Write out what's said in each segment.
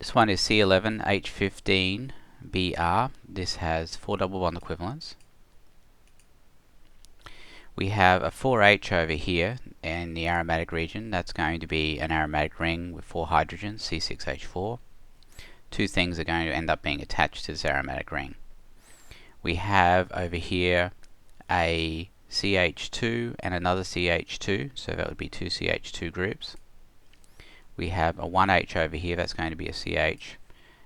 This one is C11H15Br. This has 4 double bond equivalents. We have a 4H over here in the aromatic region. That's going to be an aromatic ring with 4 hydrogens, C6H4. Two things are going to end up being attached to this aromatic ring. We have over here a CH2 and another CH2, so that would be 2 CH2 groups. We have a 1H over here, that's going to be a CH,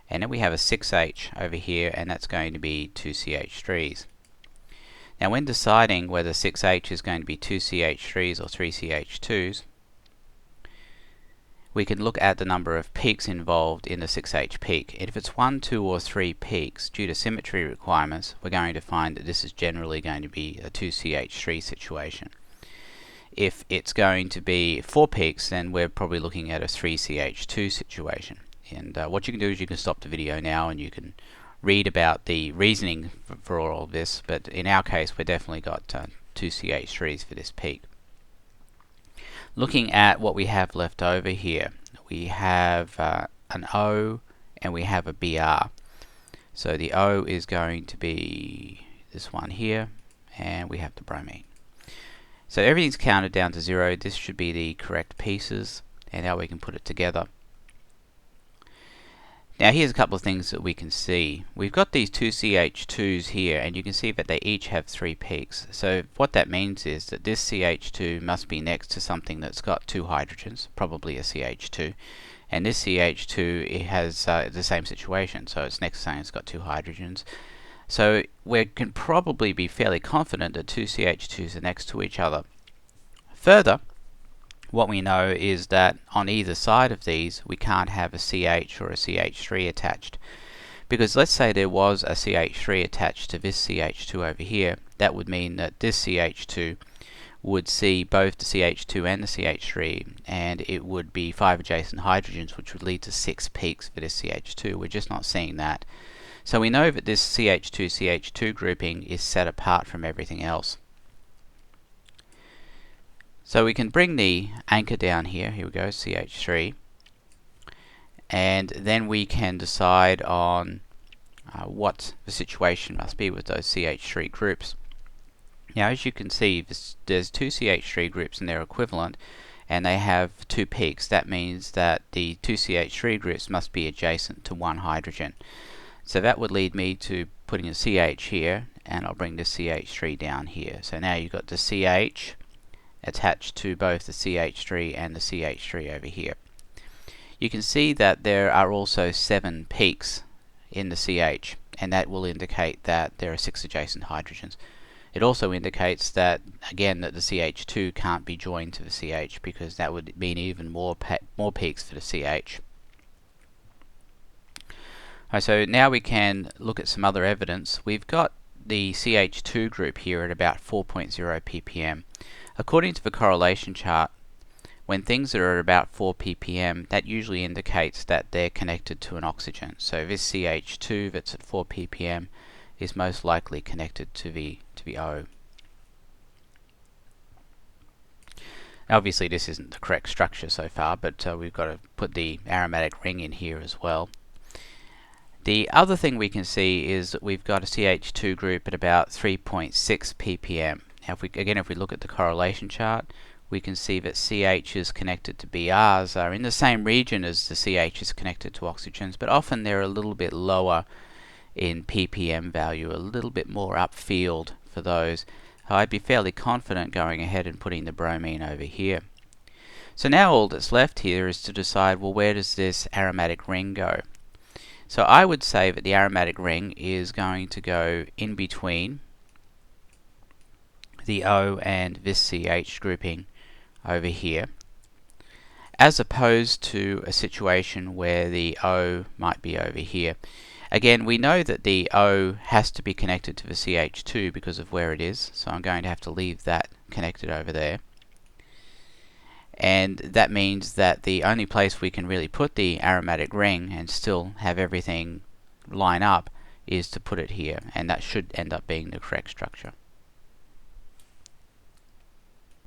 and then we have a 6H over here, and that's going to be 2 CH3s. Now when deciding whether 6H is going to be 2 CH3s or 3 CH2s, we can look at the number of peaks involved in the 6H peak. And if it's 1, 2 or 3 peaks, due to symmetry requirements, we're going to find that this is generally going to be a 2 CH3 situation. If it's going to be 4 peaks, then we're probably looking at a 3 CH2 situation. And what you can do is you can stop the video now and you can read about the reasoning for all of this, but in our case we've definitely got 2 CH3s for this peak. Looking at what we have left over here, we have an O and we have a Br. So the O is going to be this one here, and we have the bromine. So everything's counted down to 0. This should be the correct pieces, and now we can put it together. Now here's a couple of things that we can see. We've got these 2 CH2s here, and you can see that they each have 3 peaks. So what that means is that this CH2 must be next to something that's got 2 hydrogens, probably a CH2. And this CH2, it has the same situation, so it's next to something that's got 2 hydrogens. So we can probably be fairly confident that 2 CH2s are next to each other. Further, what we know is that on either side of these we can't have a CH or a CH3 attached, because let's say there was a CH3 attached to this CH2 over here. That would mean that this CH2 would see both the CH2 and the CH3, and it would be 5 adjacent hydrogens, which would lead to 6 peaks for this CH2. We're just not seeing that. So we know that this CH2-CH2 grouping is set apart from everything else. So we can bring the anchor down here. Here we go, CH3. And then we can decide on what the situation must be with those CH3 groups. Now as you can see, there's 2 CH3 groups and they're equivalent, and they have 2 peaks. That means that the 2 CH3 groups must be adjacent to 1 hydrogen. So that would lead me to putting a CH here, and I'll bring the CH3 down here. So now you've got the CH attached to both the CH3 and the CH3 over here. You can see that there are also 7 peaks in the CH, and that will indicate that there are 6 adjacent hydrogens. It also indicates that, again, that the CH2 can't be joined to the CH, because that would mean even more peaks for the CH. Alright, so now we can look at some other evidence. We've got the CH2 group here at about 4.0 ppm. According to the correlation chart, when things are at about 4 ppm, that usually indicates that they're connected to an oxygen. So this CH2 that's at 4 ppm is most likely connected to the O. Obviously this isn't the correct structure so far, but we've got to put the aromatic ring in here as well. The other thing we can see is that we've got a CH2 group at about 3.6 ppm. Now if we look at the correlation chart, we can see that CHs connected to Brs are in the same region as the CHs connected to oxygens, but often they're a little bit lower in ppm value, a little bit more upfield for those. I'd be fairly confident going ahead and putting the bromine over here. So now all that's left here is to decide, well, where does this aromatic ring go? So I would say that the aromatic ring is going to go in between the O and this CH grouping over here, as opposed to a situation where the O might be over here. Again, we know that the O has to be connected to the CH2 because of where it is, so I'm going to have to leave that connected over there. And that means that the only place we can really put the aromatic ring and still have everything line up is to put it here, and that should end up being the correct structure.